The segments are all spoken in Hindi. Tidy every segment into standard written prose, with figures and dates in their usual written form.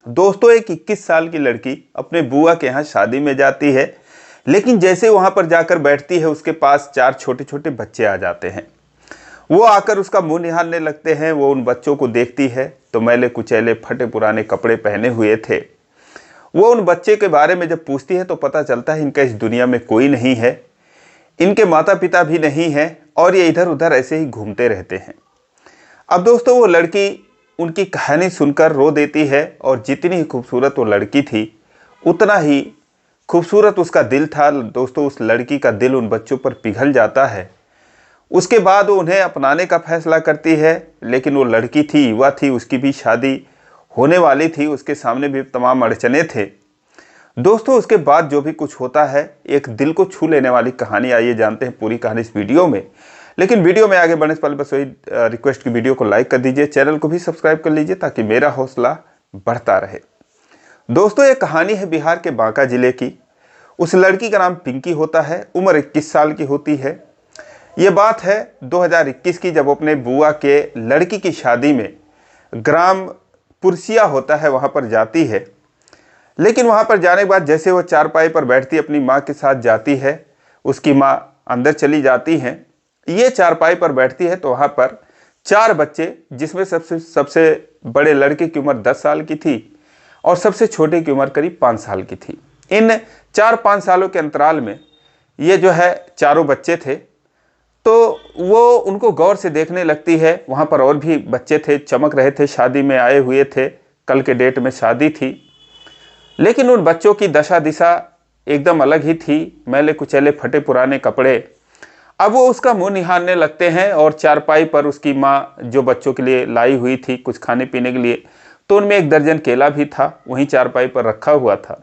दोस्तों एक 21 साल की लड़की अपने बुआ के यहाँ शादी में जाती है, लेकिन जैसे वहां पर जाकर बैठती है उसके पास 4 छोटे छोटे बच्चे आ जाते हैं। वो आकर उसका मुंह निहारने लगते हैं। वो उन बच्चों को देखती है तो मैले कुचैले फटे पुराने कपड़े पहने हुए थे। वो उन बच्चे के बारे में जब पूछती है तो पता चलता है इनका इस दुनिया में कोई नहीं है, इनके माता पिता भी नहीं है और ये इधर उधर ऐसे ही घूमते रहते हैं। अब दोस्तों वो लड़की उनकी कहानी सुनकर रो देती है और जितनी खूबसूरत वो लड़की थी उतना ही खूबसूरत उसका दिल था। दोस्तों उस लड़की का दिल उन बच्चों पर पिघल जाता है। उसके बाद वो उन्हें अपनाने का फैसला करती है, लेकिन वो लड़की थी, युवा थी, उसकी भी शादी होने वाली थी, उसके सामने भी तमाम अड़चने थे। दोस्तों उसके बाद जो भी कुछ होता है एक दिल को छू लेने वाली कहानी। आइए जानते हैं पूरी कहानी इस वीडियो में। लेकिन वीडियो में आगे बढ़ने से पहले बस वही रिक्वेस्ट की वीडियो को लाइक कर दीजिए, चैनल को भी सब्सक्राइब कर लीजिए ताकि मेरा हौसला बढ़ता रहे। दोस्तों ये कहानी है बिहार के बांका जिले की। उस लड़की का नाम पिंकी होता है, उम्र 21 साल की होती है। ये बात है 2021 की, जब अपने बुआ के लड़की की शादी में ग्राम पुरसिया होता है वहाँ पर जाती है। लेकिन वहाँ पर जाने के बाद जैसे वो चारपाई पर बैठती अपनी माँ के साथ जाती है, उसकी माँ अंदर चली जाती हैं, ये चारपाई पर बैठती है तो वहाँ पर 4 बच्चे, जिसमें सबसे बड़े लड़के की उम्र 10 साल की थी और सबसे छोटे की उम्र करीब 5 साल की थी। इन 4-5 सालों के अंतराल में ये जो है चारों बच्चे थे, तो वो उनको गौर से देखने लगती है। वहाँ पर और भी बच्चे थे, चमक रहे थे, शादी में आए हुए थे, कल के डेट में शादी थी। लेकिन उन बच्चों की दशा दिशा एकदम अलग ही थी, मैले कुचैले फटे पुराने कपड़े। अब वो उसका मुंह निहारने लगते हैं और चारपाई पर उसकी माँ जो बच्चों के लिए लाई हुई थी कुछ खाने पीने के लिए, तो उनमें 1 दर्जन केला भी था, वहीं चारपाई पर रखा हुआ था।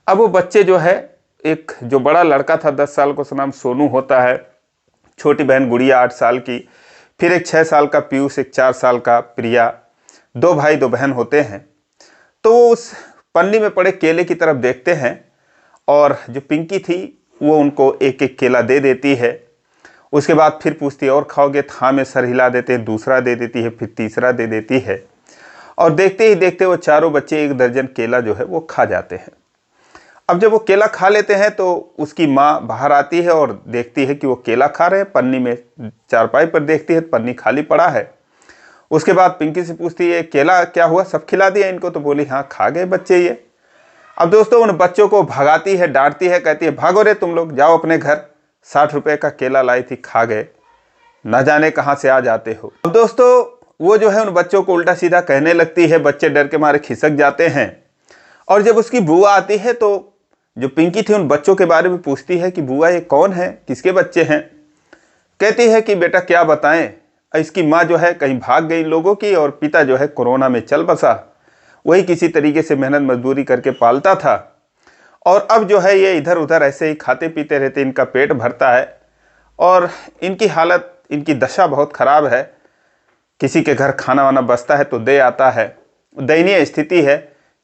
अब वो बच्चे जो है, एक जो बड़ा लड़का था 10 साल का, उसका नाम सोनू होता है, छोटी बहन गुड़िया 8 साल की, फिर एक 6 साल का पीयूष, एक 4 साल का प्रिया, 2 भाई 2 बहन होते हैं। तो वो उस पन्नी में पड़े केले की तरफ देखते हैं और जो पिंकी थी वो उनको एक एक केला दे देती है। उसके बाद फिर पूछती है और खाओगे? हाँ में सर हिला देते हैं, दूसरा दे देती है, फिर तीसरा दे देती है और देखते ही देखते वो चारों बच्चे 1 दर्जन केला जो है वो खा जाते हैं। अब जब वो केला खा लेते हैं तो उसकी माँ बाहर आती है और देखती है कि वो केला खा रहे हैं, पन्नी में चारपाई पर देखती है पन्नी खाली पड़ा है। उसके बाद पिंकी से पूछती है केला क्या हुआ, सब खिला दिया इनको? तो बोली हाँ खा गए बच्चे ये। अब दोस्तों उन बच्चों को भगाती है, डांटती है, कहती है भागो रे तुम लोग, जाओ अपने घर, 60 रुपए का केला लाई थी, खा गए, ना जाने कहाँ से आ जाते हो। अब दोस्तों वो जो है उन बच्चों को उल्टा सीधा कहने लगती है, बच्चे डर के मारे खिसक जाते हैं। और जब उसकी बुआ आती है तो जो पिंकी थी उन बच्चों के बारे में पूछती है कि बुआ ये कौन है, किसके बच्चे हैं? कहती है कि बेटा क्या बताएं, इसकी माँ जो है कहीं भाग गई लोगों की और पिता जो है कोरोना में चल बसा, वही किसी तरीके से मेहनत मजदूरी करके पालता था और अब जो है ये इधर उधर ऐसे ही खाते पीते रहते, इनका पेट भरता है और इनकी हालत, इनकी दशा बहुत ख़राब है। किसी के घर खाना वाना बचता है तो दे आता है, दयनीय स्थिति है,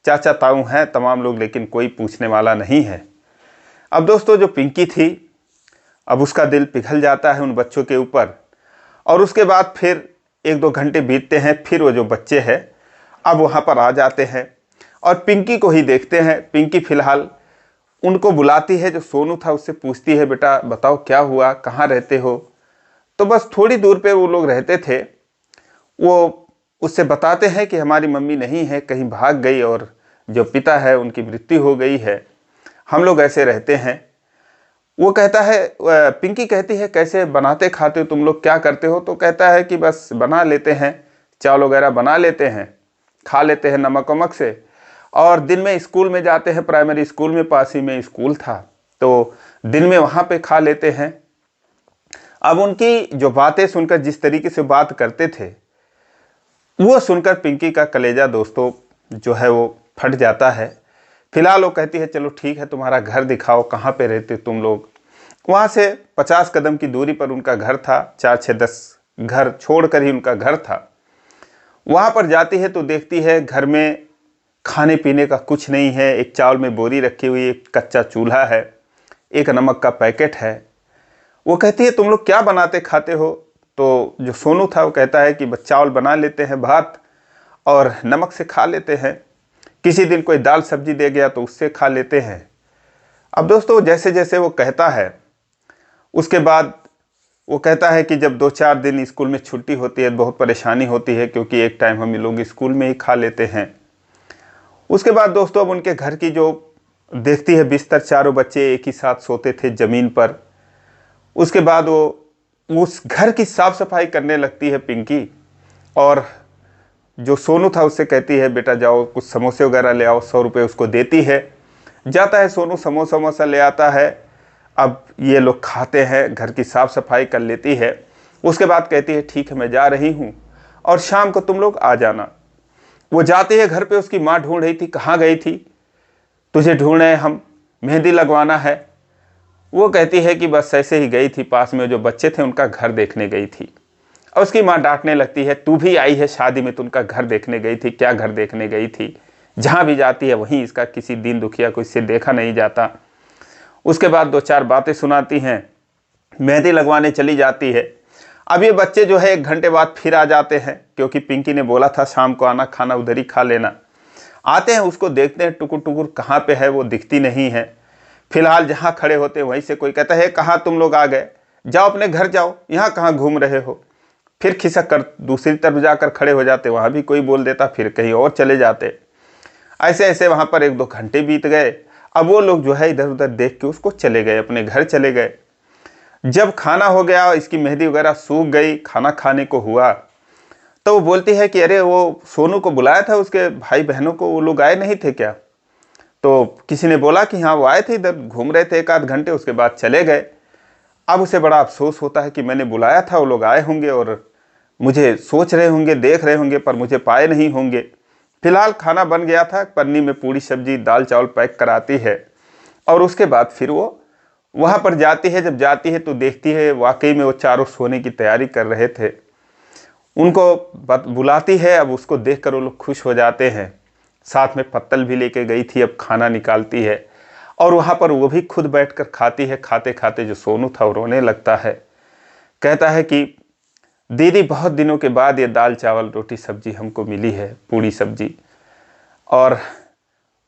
चाचा ताऊ हैं तमाम लोग लेकिन कोई पूछने वाला नहीं है। अब दोस्तों जो पिंकी थी, अब उसका दिल पिघल जाता है उन बच्चों के ऊपर और उसके बाद फिर 1-2 घंटे बीतते हैं, फिर वो जो बच्चे हैं अब वहाँ पर आ जाते हैं और पिंकी को ही देखते हैं। पिंकी फ़िलहाल उनको बुलाती है, जो सोनू था उससे पूछती है बेटा बताओ क्या हुआ, कहाँ रहते हो? तो बस थोड़ी दूर पे वो लोग रहते थे, वो उससे बताते हैं कि हमारी मम्मी नहीं है, कहीं भाग गई और जो पिता है उनकी मृत्यु हो गई है, हम लोग ऐसे रहते हैं। वो कहता है, पिंकी कहती है कैसे बनाते खाते हो तुम लोग, क्या करते हो? तो कहता है कि बस बना लेते हैं, चावल वगैरह बना लेते हैं, खा लेते हैं नमक वमक से और दिन में स्कूल में जाते हैं, प्राइमरी स्कूल में, पास ही में स्कूल था तो दिन में वहाँ पे खा लेते हैं। अब उनकी जो बातें सुनकर, जिस तरीके से बात करते थे, वो सुनकर पिंकी का कलेजा दोस्तों जो है वो फट जाता है। फिलहाल वो कहती है चलो ठीक है तुम्हारा घर दिखाओ, कहाँ पे रहते तुम लोग? वहाँ से 50 कदम की दूरी पर उनका घर था, 4-6-10 घर छोड़कर ही उनका घर था। वहाँ पर जाती है तो देखती है घर में खाने पीने का कुछ नहीं है, एक चावल में बोरी रखी हुई, एक कच्चा चूल्हा है, एक नमक का पैकेट है। वो कहती है तुम लोग क्या बनाते खाते हो? तो जो सोनू था वो कहता है कि बस चावल बना लेते हैं, भात और नमक से खा लेते हैं, किसी दिन कोई दाल सब्जी दे गया तो उससे खा लेते हैं। अब दोस्तों जैसे जैसे वो कहता है, उसके बाद वो कहता है कि जब 2-4 दिन स्कूल में छुट्टी होती है बहुत परेशानी होती है, क्योंकि एक टाइम हम लोग स्कूल में ही खा लेते हैं। उसके बाद दोस्तों अब उनके घर की जो देखती है बिस्तर, चारों बच्चे एक ही साथ सोते थे ज़मीन पर। उसके बाद वो उस घर की साफ सफाई करने लगती है पिंकी, और जो सोनू था उससे कहती है बेटा जाओ कुछ समोसे वगैरह ले आओ, 100 रुपये उसको देती है। जाता है सोनू, समोसा वमोसा ले आता है। अब ये लोग खाते हैं, घर की साफ सफाई कर लेती है। उसके बाद कहती है ठीक है मैं जा रही हूँ और शाम को तुम लोग आ जाना। वो जाती है घर पे, उसकी माँ ढूंढ रही थी, कहाँ गई थी, तुझे ढूंढे हम, मेहंदी लगवाना है। वो कहती है कि बस ऐसे ही गई थी, पास में जो बच्चे थे उनका घर देखने गई थी। और उसकी माँ डांटने लगती है तू भी आई है शादी में तो उनका घर देखने गई थी, क्या घर देखने गई थी, जहाँ भी जाती है वहीं इसका किसी दीन दुखिया को इससे देखा नहीं जाता। उसके बाद 2-4 बातें सुनाती हैं, मेहंदी लगवाने चली जाती है। अब ये बच्चे जो है 1 घंटे बाद फिर आ जाते हैं, क्योंकि पिंकी ने बोला था शाम को आना, खाना उधर ही खा लेना। आते हैं, उसको देखते हैं टुकुर टुकुर कहाँ पे है, वो दिखती नहीं है। फिलहाल जहाँ खड़े होते वहीं से कोई कहता है कहाँ तुम लोग आ गए, जाओ अपने घर जाओ, यहाँ कहाँ घूम रहे हो। फिर खिसक कर दूसरी तरफ जाकर खड़े हो जाते, वहाँ भी कोई बोल देता, फिर कहीं और चले जाते। ऐसे ऐसे वहाँ पर 1-2 घंटे बीत गए। अब वो लोग जो है इधर उधर देख के उसको चले गए, अपने घर चले गए। जब खाना हो गया, इसकी मेहंदी वगैरह सूख गई, खाना खाने को हुआ, तो वो बोलती है कि अरे वो सोनू को बुलाया था उसके भाई बहनों को, वो लोग आए नहीं थे क्या? तो किसी ने बोला कि हाँ वो आए थे, इधर घूम रहे थे 1-8 घंटे, उसके बाद चले गए। अब उसे बड़ा अफसोस होता है कि मैंने बुलाया था, वो लोग आए होंगे और मुझे सोच रहे होंगे, देख रहे होंगे, पर मुझे पाए नहीं होंगे। फिलहाल खाना बन गया था, पन्नी में पूड़ी सब्जी दाल चावल पैक कराती है, और उसके बाद फिर वो वहाँ पर जाती है। जब जाती है तो देखती है वाकई में वो चारों सोने की तैयारी कर रहे थे। उनको बुलाती है, अब उसको देखकर वो लोग खुश हो जाते हैं। साथ में पत्तल भी लेके गई थी, अब खाना निकालती है और वहाँ पर वो भी खुद बैठकर खाती है। खाते खाते जो सोनू था वो रोने लगता है, कहता है कि दीदी बहुत दिनों के बाद ये दाल चावल रोटी सब्जी हमको मिली है, पूड़ी सब्जी। और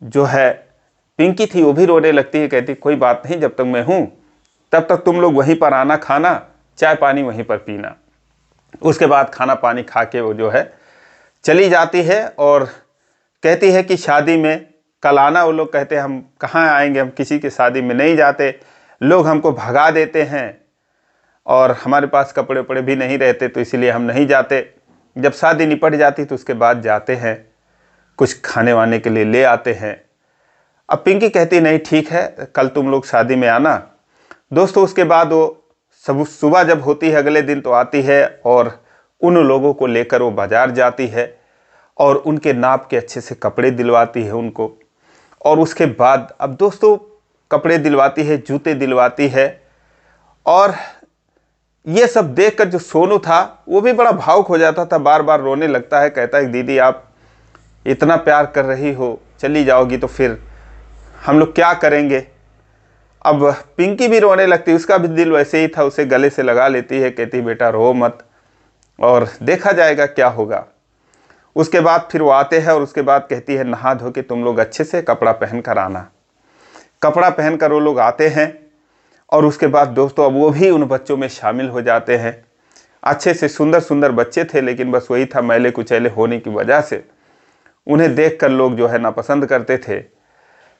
जो है पिंकी थी वो भी रोने लगती है, कहती कोई बात नहीं, जब तक मैं हूँ तब तक तुम लोग वहीं पर आना, खाना चाय पानी वहीं पर पीना। उसके बाद खाना पानी खा के वो जो है चली जाती है और कहती है कि शादी में कल आना। वो लोग कहते हैं हम कहाँ आएंगे, हम किसी की शादी में नहीं जाते, लोग हमको भगा देते हैं और हमारे पास कपड़े वपड़े भी नहीं रहते, तो इसीलिए हम नहीं जाते। जब शादी निपट जाती तो उसके बाद जाते हैं, कुछ खाने वाने के लिए ले आते हैं। अब पिंकी कहती नहीं ठीक है, कल तुम लोग शादी में आना। दोस्तों उसके बाद वो सब सुबह जब होती है अगले दिन तो आती है और उन लोगों को लेकर वो बाज़ार जाती है और उनके नाप के अच्छे से कपड़े दिलवाती है उनको। और उसके बाद अब दोस्तों कपड़े दिलवाती है, जूते दिलवाती है। और ये सब देखकर जो सोनू था वो भी बड़ा भावुक हो जाता था, बार बार रोने लगता है। कहता है दीदी आप इतना प्यार कर रही हो, चली जाओगी तो फिर हम लोग क्या करेंगे। अब पिंकी भी रोने लगती, उसका भी दिल वैसे ही था, उसे गले से लगा लेती है, कहती बेटा रो मत और देखा जाएगा क्या होगा। उसके बाद फिर वो आते हैं और उसके बाद कहती है नहा धो के तुम लोग अच्छे से कपड़ा पहन कर आना। कपड़ा पहन कर वो लोग आते हैं और उसके बाद दोस्तों अब वो भी उन बच्चों में शामिल हो जाते हैं। अच्छे से सुंदर सुंदर बच्चे थे, लेकिन बस वही था मैले कुचैले होने की वजह से उन्हें देखकर लोग जो है नापसंद करते थे।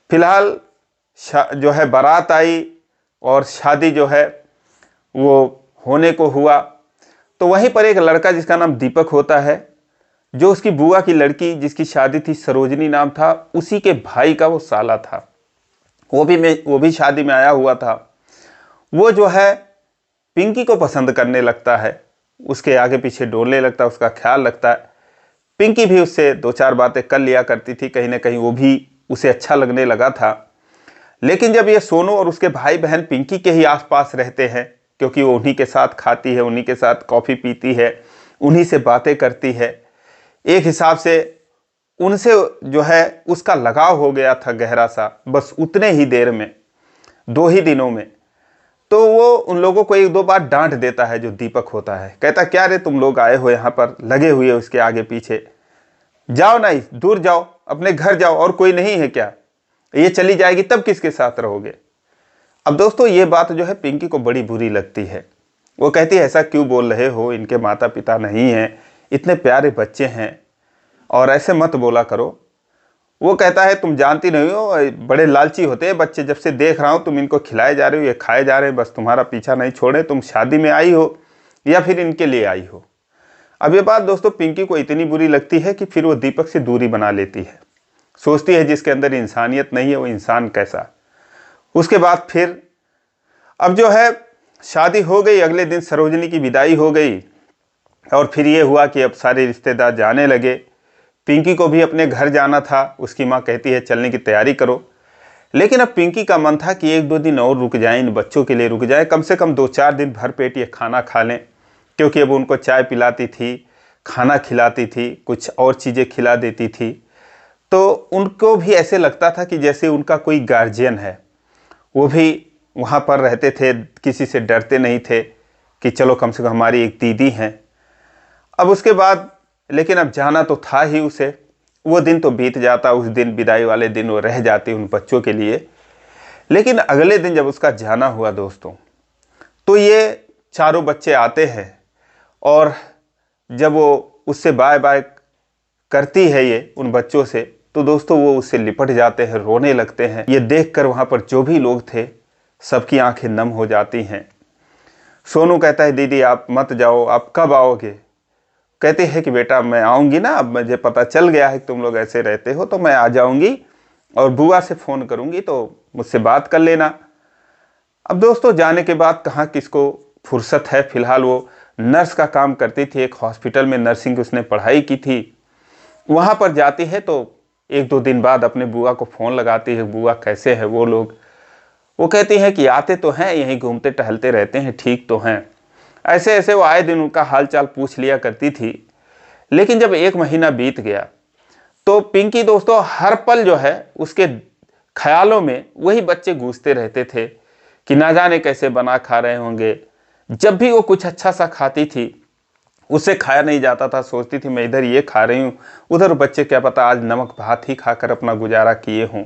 फिलहाल जो है बारात आई और शादी जो है वो होने को हुआ। तो वहीं पर एक लड़का जिसका नाम दीपक होता है, जो उसकी बुआ की लड़की जिसकी शादी थी सरोजनी नाम था, उसी के भाई का वो साला था। वो भी शादी में आया हुआ था। वो जो है पिंकी को पसंद करने लगता है, उसके आगे पीछे डोलने लगता है, उसका ख्याल रखता है। पिंकी भी उससे 2-4 बातें कर लिया करती थी, कहीं ना कहीं वो भी उसे अच्छा लगने लगा था। लेकिन जब ये सोनू और उसके भाई बहन पिंकी के ही आसपास रहते हैं, क्योंकि वो उन्हीं के साथ खाती है, उन्हीं के साथ कॉफ़ी पीती है, उन्हीं से बातें करती है, एक हिसाब से उनसे जो है उसका लगाव हो गया था गहरा सा, बस उतने ही देर में, 2 ही दिनों में। तो वो उन लोगों को 1-2 बार डांट देता है, जो दीपक होता है, कहता क्या रे तुम लोग आए हो यहाँ पर, लगे हुए उसके आगे पीछे। जाओ ना, दूर जाओ, अपने घर जाओ, और कोई नहीं है क्या? ये चली जाएगी तब किसके साथ रहोगे? अब दोस्तों ये बात जो है पिंकी को बड़ी बुरी लगती है। वो कहती है ऐसा क्यों बोल रहे हो, इनके माता पिता नहीं हैं, इतने प्यारे बच्चे हैं और ऐसे मत बोला करो। वो कहता है तुम जानती नहीं हो, बड़े लालची होते हैं बच्चे, जब से देख रहा हूँ तुम इनको खिलाए जा रहे हो, ये खाए जा रहे हैं, बस तुम्हारा पीछा नहीं छोड़े, तुम शादी में आई हो या फिर इनके लिए आई हो। अब ये बात दोस्तों पिंकी को इतनी बुरी लगती है कि फिर वो दीपक से दूरी बना लेती है। सोचती है जिसके अंदर इंसानियत नहीं है वो इंसान कैसा। उसके बाद फिर अब जो है शादी हो गई, अगले दिन सरोजनी की विदाई हो गई और फिर ये हुआ कि अब सारे रिश्तेदार जाने लगे। पिंकी को भी अपने घर जाना था, उसकी माँ कहती है चलने की तैयारी करो। लेकिन अब पिंकी का मन था कि 1-2 दिन और रुक जाएं, इन बच्चों के लिए रुक जाएं, कम से कम 2-4 दिन भर पेट ये खाना खा लें, क्योंकि अब उनको चाय पिलाती थी, खाना खिलाती थी, कुछ और चीज़ें खिला देती थी, तो उनको भी ऐसे लगता था कि जैसे उनका कोई गार्जियन है। वो भी वहाँ पर रहते थे, किसी से डरते नहीं थे कि चलो कम से कम हमारी एक दीदी हैं। अब उसके बाद लेकिन अब जाना तो था ही उसे। वो दिन तो बीत जाता, उस दिन विदाई वाले दिन वो रह जाती उन बच्चों के लिए। लेकिन अगले दिन जब उसका जाना हुआ दोस्तों, तो ये चारों बच्चे आते हैं और जब वो उससे बाय बाय करती है ये उन बच्चों से, तो दोस्तों वो उससे लिपट जाते हैं, रोने लगते हैं। ये देखकर वहाँ पर जो भी लोग थे सबकी आंखें नम हो जाती हैं। सोनू कहता है दीदी आप मत जाओ, आप कब आओगे? कहती है कि बेटा मैं आऊँगी ना, अब मुझे पता चल गया है कि तुम लोग ऐसे रहते हो, तो मैं आ जाऊँगी और बुआ से फ़ोन करूँगी तो मुझसे बात कर लेना। अब दोस्तों जाने के बाद कहाँ किसको फुर्सत है। फिलहाल वो नर्स का काम करती थी, एक हॉस्पिटल में नर्सिंग उसने पढ़ाई की थी। वहाँ पर जाती है तो 1-2 दिन बाद अपने बुआ को फ़ोन लगाती है, बुआ कैसे हैं वो लोग? वो कहती हैं कि आते तो हैं, यहीं घूमते टहलते रहते हैं, ठीक तो हैं। ऐसे ऐसे वो आए दिन उनका हालचाल पूछ लिया करती थी। लेकिन जब 1 महीना बीत गया तो पिंकी दोस्तों हर पल जो है उसके ख्यालों में वही बच्चे गूंजते रहते थे कि ना जाने कैसे बना खा रहे होंगे। जब भी वो कुछ अच्छा सा खाती थी उससे खाया नहीं जाता था, सोचती थी मैं इधर ये खा रही हूँ, उधर बच्चे क्या पता आज नमक भात ही खाकर अपना गुजारा किए हों,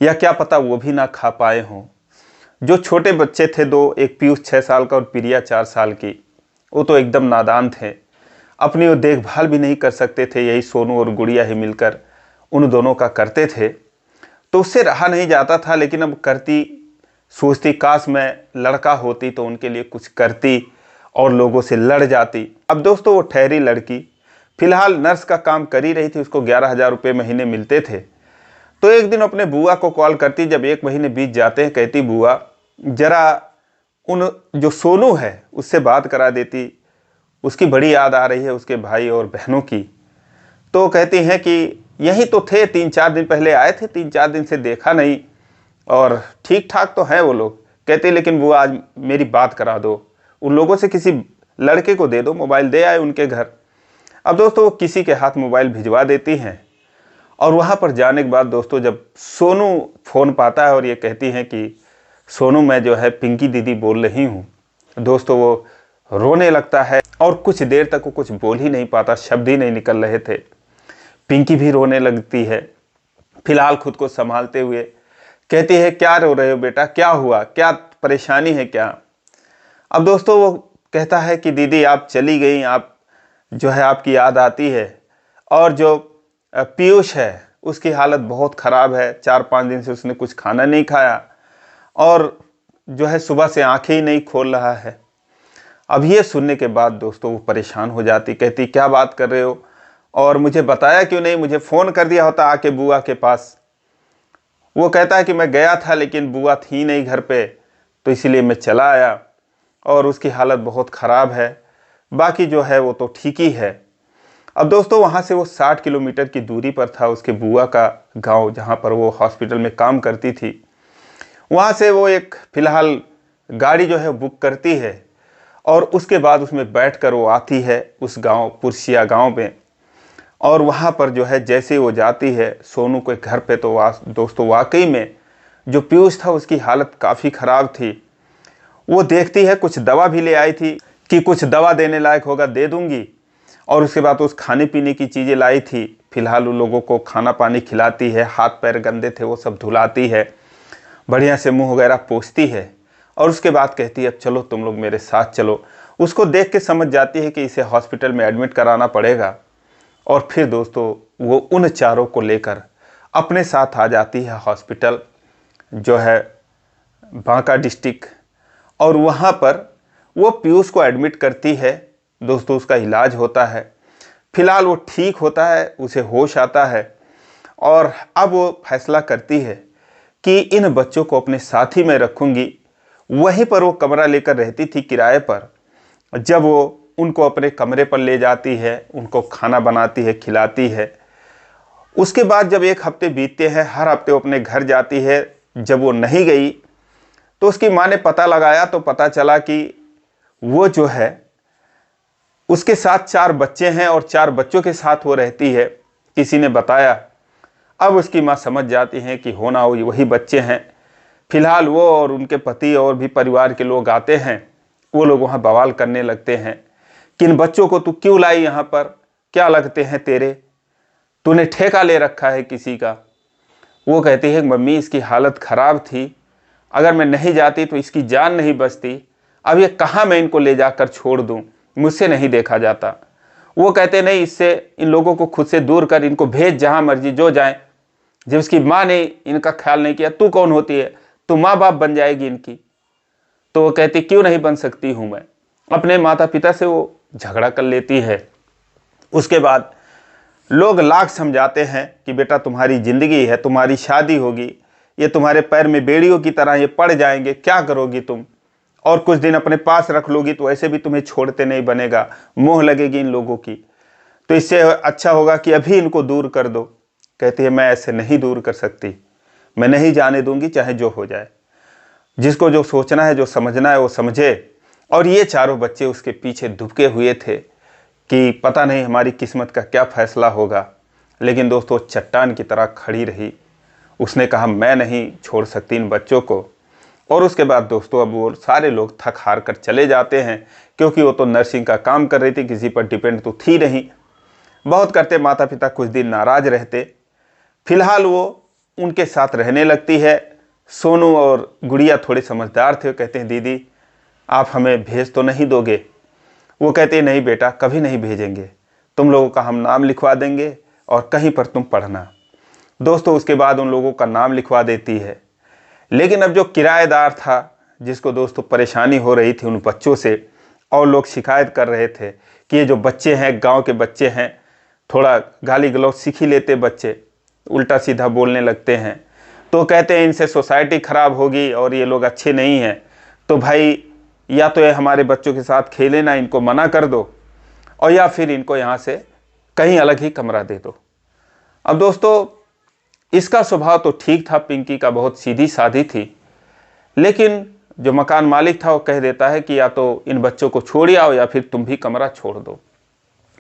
या क्या पता वो भी ना खा पाए हों। जो छोटे बच्चे थे दो, एक पीयूष 6 साल का और प्रिया 4 साल की, वो तो एकदम नादान थे, अपनी वो देखभाल भी नहीं कर सकते थे, यही सोनू और गुड़िया ही मिलकर उन दोनों का करते थे। तो उससे रहा नहीं जाता था, लेकिन अब करती, सोचती काश मैं लड़का होती तो उनके लिए कुछ करती और लोगों से लड़ जाती। अब दोस्तों वो ठहरी लड़की फिलहाल नर्स का काम कर ही रही थी, उसको 11,000 रुपये महीने मिलते थे। तो एक दिन अपने बुआ को कॉल करती, जब 1 महीने बीत जाते हैं, कहती बुआ जरा उन जो सोनू है उससे बात करा देती, उसकी बड़ी याद आ रही है उसके भाई और बहनों की। तो कहती हैं कि यही तो थे, 3-4 दिन पहले आए थे, 3-4 दिन से देखा नहीं और ठीक ठाक तो हैं वो लोग। कहते लेकिन बुआ आज मेरी बात करा दो, उन लोगों से किसी लड़के को दे दो, मोबाइल दे आए उनके घर। अब दोस्तों वो किसी के हाथ मोबाइल भिजवा देती हैं और वहाँ पर जाने के बाद दोस्तों जब सोनू फ़ोन पाता है और ये कहती हैं कि सोनू मैं जो है पिंकी दीदी बोल रही हूँ, दोस्तों वो रोने लगता है और कुछ देर तक वो कुछ बोल ही नहीं पाता, शब्द ही नहीं निकल रहे थे। पिंकी भी रोने लगती है, फिलहाल खुद को संभालते हुए कहती है क्या रो रहे हो बेटा, क्या हुआ, क्या परेशानी है क्या? अब दोस्तों वो कहता है कि दीदी आप चली गई, आप जो है आपकी याद आती है, और जो पीयूष है उसकी हालत बहुत ख़राब है, 4-5 दिन से उसने कुछ खाना नहीं खाया और जो है सुबह से आंखें ही नहीं खोल रहा है। अब ये सुनने के बाद दोस्तों वो परेशान हो जाती, कहती क्या बात कर रहे हो और मुझे बताया क्यों नहीं, मुझे फ़ोन कर दिया होता आके बुआ के पास। वो कहता है कि मैं गया था लेकिन बुआ थी नहीं घर पे, तो इसीलिए मैं चला आया और उसकी हालत बहुत ख़राब है, बाकी जो है वो तो ठीक ही है। अब दोस्तों वहाँ से वो 60 किलोमीटर की दूरी पर था उसके बुआ का गांव, जहाँ पर वो हॉस्पिटल में काम करती थी। वहाँ से वो एक फ़िलहाल गाड़ी जो है बुक करती है और उसके बाद उसमें बैठकर वो आती है उस गांव पुरसिया गांव में। और वहाँ पर जो है जैसे वो जाती है सोनू के घर पे, तो दोस्तों वाकई में जो पीयूष था उसकी हालत काफ़ी ख़राब थी। वो देखती है, कुछ दवा भी ले आई थी कि कुछ दवा देने लायक होगा दे दूंगी, और उसके बाद उस खाने पीने की चीज़ें लाई थी फिलहाल उन लोगों को खाना पानी खिलाती है, हाथ पैर गंदे थे वो सब धुलाती है, बढ़िया से मुंह वगैरह पोंछती है और उसके बाद कहती है अब चलो तुम लोग मेरे साथ चलो। उसको देख के समझ जाती है कि इसे हॉस्पिटल में एडमिट कराना पड़ेगा। और फिर दोस्तों वो उन चारों को लेकर अपने साथ आ जाती है हॉस्पिटल जो है बांका डिस्ट्रिक्ट, और वहाँ पर वो पीयूष को एडमिट करती है। दोस्तों उसका इलाज होता है, फिलहाल वो ठीक होता है, उसे होश आता है और अब वो फैसला करती है कि इन बच्चों को अपने साथी में रखूँगी। वहीं पर वो कमरा लेकर रहती थी किराए पर। जब वो उनको अपने कमरे पर ले जाती है, उनको खाना बनाती है, खिलाती है। उसके बाद जब 1 हफ्ते बीतते हैं, हर हफ्ते वो अपने घर जाती है। जब वो नहीं गई तो उसकी माँ ने पता लगाया तो पता चला कि वो जो है उसके साथ 4 बच्चे हैं और 4 बच्चों के साथ वो रहती है, किसी ने बताया। अब उसकी माँ समझ जाती हैं कि होना हो वही बच्चे हैं। फिलहाल वो और उनके पति और भी परिवार के लोग आते हैं। वो लोग वहाँ बवाल करने लगते हैं कि इन बच्चों को तू क्यों लाई यहाँ पर, क्या लगते हैं तेरे, तूने ठेका ले रखा है किसी का। वो कहती है मम्मी इसकी हालत ख़राब थी, अगर मैं नहीं जाती तो इसकी जान नहीं बचती। अब ये कहाँ मैं इनको ले जाकर छोड़ दूँ, मुझसे नहीं देखा जाता। वो कहते नहीं, इससे इन लोगों को खुद से दूर कर, इनको भेज जहाँ मर्जी जो जाएं। जब इसकी माँ ने इनका ख्याल नहीं किया, तू कौन होती है, तू माँ बाप बन जाएगी इनकी। तो वो कहती क्यों नहीं बन सकती हूँ मैं। अपने माता पिता से वो झगड़ा कर लेती है। उसके बाद लोग लाख समझाते हैं कि बेटा तुम्हारी ज़िंदगी है, तुम्हारी शादी होगी, ये तुम्हारे पैर में बेड़ियों की तरह ये पड़ जाएंगे, क्या करोगी तुम, और कुछ दिन अपने पास रख लोगी तो ऐसे भी तुम्हें छोड़ते नहीं बनेगा, मोह लगेगी इन लोगों की, तो इससे अच्छा होगा कि अभी इनको दूर कर दो। कहती है मैं ऐसे नहीं दूर कर सकती, मैं नहीं जाने दूंगी चाहे जो हो जाए। जिसको जो सोचना है, जो समझना है वो समझे। और ये चारों बच्चे उसके पीछे दुबके हुए थे कि पता नहीं हमारी किस्मत का क्या फैसला होगा। लेकिन दोस्तों चट्टान की तरह खड़ी रही। उसने कहा मैं नहीं छोड़ सकती इन बच्चों को। और उसके बाद दोस्तों अब वो सारे लोग थक हार कर चले जाते हैं, क्योंकि वो तो नर्सिंग का काम कर रही थी, किसी पर डिपेंड तो थी नहीं। बहुत करते माता पिता कुछ दिन नाराज रहते। फिलहाल वो उनके साथ रहने लगती है। सोनू और गुड़िया थोड़े समझदार थे, कहते हैं दीदी आप हमें भेज तो नहीं दोगे। वो कहते हैं नहीं बेटा कभी नहीं भेजेंगे, तुम लोगों का हम नाम लिखवा देंगे और कहीं पर तुम पढ़ना। दोस्तों उसके बाद उन लोगों का नाम लिखवा देती है। लेकिन अब जो किराएदार था, जिसको दोस्तों परेशानी हो रही थी उन बच्चों से, और लोग शिकायत कर रहे थे कि ये जो बच्चे हैं गांव के बच्चे हैं, थोड़ा गाली गलौज सीख ही लेते बच्चे, उल्टा सीधा बोलने लगते हैं। तो कहते हैं इनसे सोसाइटी ख़राब होगी और ये लोग अच्छे नहीं हैं, तो भाई या तो ये हमारे बच्चों के साथ खेले ना, इनको मना कर दो, और या फिर इनको यहाँ से कहीं अलग ही कमरा दे दो। अब दोस्तों इसका स्वभाव तो ठीक था, पिंकी का बहुत सीधी सादी थी। लेकिन जो मकान मालिक था वो कह देता है कि या तो इन बच्चों को छोड़ आओ या फिर तुम भी कमरा छोड़ दो।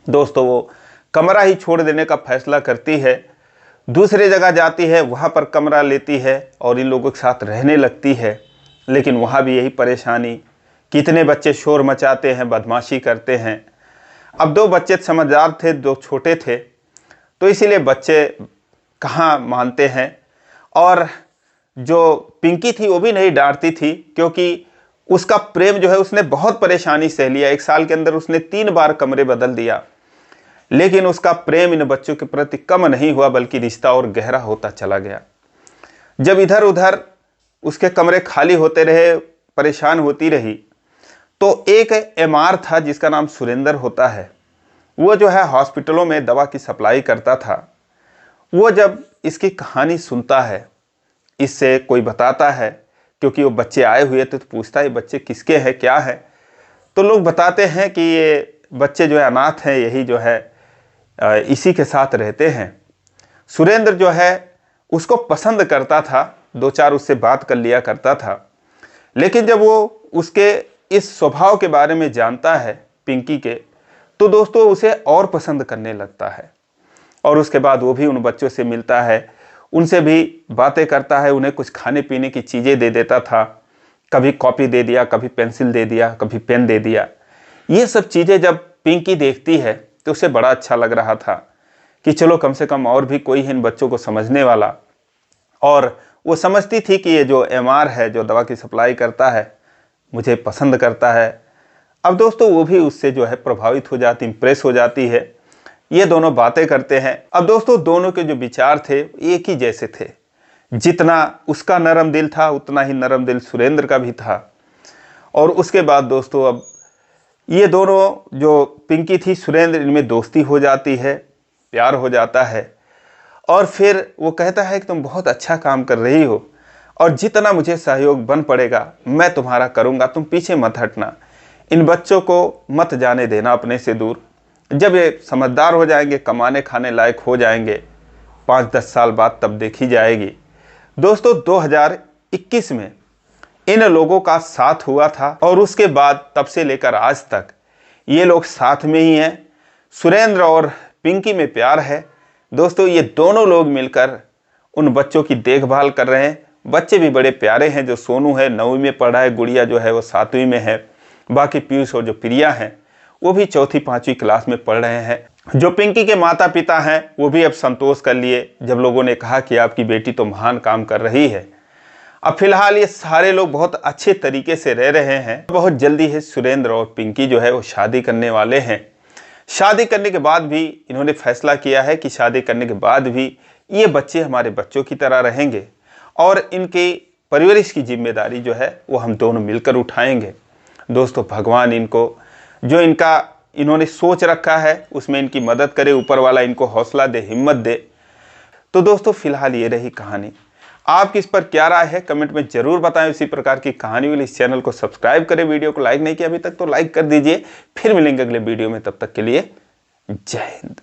दोस्तों वो कमरा ही छोड़ देने का फैसला करती है, दूसरे जगह जाती है, वहाँ पर कमरा लेती है और इन लोगों के साथ रहने लगती है। लेकिन वहाँ भी यही परेशानी, कितने बच्चे शोर मचाते हैं, बदमाशी करते हैं। अब 2 बच्चे समझदार थे, 2 छोटे थे, तो इसीलिए बच्चे कहाँ मानते हैं। और जो पिंकी थी वो भी नहीं डांटती थी, क्योंकि उसका प्रेम जो है उसने बहुत परेशानी सह लिया। 1 साल के अंदर उसने 3 बार कमरे बदल दिया, लेकिन उसका प्रेम इन बच्चों के प्रति कम नहीं हुआ, बल्कि रिश्ता और गहरा होता चला गया। जब इधर उधर उसके कमरे खाली होते रहे, परेशान होती रही, तो एक एमआर था जिसका नाम सुरेंद्र होता है। वो जो है हॉस्पिटलों में दवा की सप्लाई करता था। वो जब इसकी कहानी सुनता है, इससे कोई बताता है, क्योंकि वो बच्चे आए हुए थे, तो पूछता है बच्चे किसके हैं, क्या है। तो लोग बताते हैं कि ये बच्चे जो है अनाथ हैं, यही जो है इसी के साथ रहते हैं। सुरेंद्र जो है उसको पसंद करता था, 2-4 उससे बात कर लिया करता था। लेकिन जब वो उसके इस स्वभाव के बारे में जानता है पिंकी के, तो दोस्तों उसे और पसंद करने लगता है। और उसके बाद वो भी उन बच्चों से मिलता है, उनसे भी बातें करता है, उन्हें कुछ खाने पीने की चीज़ें दे देता था। कभी कॉपी दे दिया, कभी पेंसिल दे दिया, कभी पेन दे दिया। ये सब चीज़ें जब पिंकी देखती है तो उसे बड़ा अच्छा लग रहा था कि चलो कम से कम और भी कोई है इन बच्चों को समझने वाला। और वो समझती थी कि ये जो MR है, जो दवा की सप्लाई करता है, मुझे पसंद करता है। अब दोस्तों वो भी उससे जो है प्रभावित हो जाती, इम्प्रेस हो जाती है। ये दोनों बातें करते हैं। अब दोस्तों दोनों के जो विचार थे एक ही जैसे थे। जितना उसका नरम दिल था उतना ही नरम दिल सुरेंद्र का भी था। और उसके बाद दोस्तों अब ये दोनों, जो पिंकी थी, सुरेंद्र, इनमें दोस्ती हो जाती है, प्यार हो जाता है। और फिर वो कहता है कि तुम बहुत अच्छा काम कर रही हो और जितना मुझे सहयोग बन पड़ेगा मैं तुम्हारा करूँगा, तुम पीछे मत हटना, इन बच्चों को मत जाने देना अपने से दूर। जब ये समझदार हो जाएंगे, कमाने खाने लायक हो जाएंगे, 5-10 साल बाद, तब देखी जाएगी। दोस्तों 2021 में इन लोगों का साथ हुआ था और उसके बाद तब से लेकर आज तक ये लोग साथ में ही हैं। सुरेंद्र और पिंकी में प्यार है। दोस्तों ये दोनों लोग मिलकर उन बच्चों की देखभाल कर रहे हैं। बच्चे भी बड़े प्यारे हैं। जो सोनू है 9वीं में पढ़ा है, गुड़िया जो है वो 7वीं में है, बाकी पीयूष और जो प्रिया हैं वो भी 4th-5वीं क्लास में पढ़ रहे हैं। जो पिंकी के माता पिता हैं वो भी अब संतोष कर लिए जब लोगों ने कहा कि आपकी बेटी तो महान काम कर रही है। अब फिलहाल ये सारे लोग बहुत अच्छे तरीके से रह रहे हैं। बहुत जल्दी है सुरेंद्र और पिंकी जो है वो शादी करने वाले हैं। शादी करने के बाद भी इन्होंने फैसला किया है कि शादी करने के बाद भी ये बच्चे हमारे बच्चों की तरह रहेंगे और इनकी परवरिश की जिम्मेदारी जो है वो हम दोनों मिलकर उठाएंगे। दोस्तों भगवान इनको, जो इनका इन्होंने सोच रखा है उसमें इनकी मदद करे, ऊपर वाला इनको हौसला दे, हिम्मत दे। तो दोस्तों फिलहाल ये रही कहानी। आपकी इस पर क्या राय है कमेंट में जरूर बताएं। इसी प्रकार की कहानी के लिए इस चैनल को सब्सक्राइब करें। वीडियो को लाइक नहीं किया अभी तक तो लाइक कर दीजिए। फिर मिलेंगे अगले वीडियो में, तब तक के लिए जय हिंद।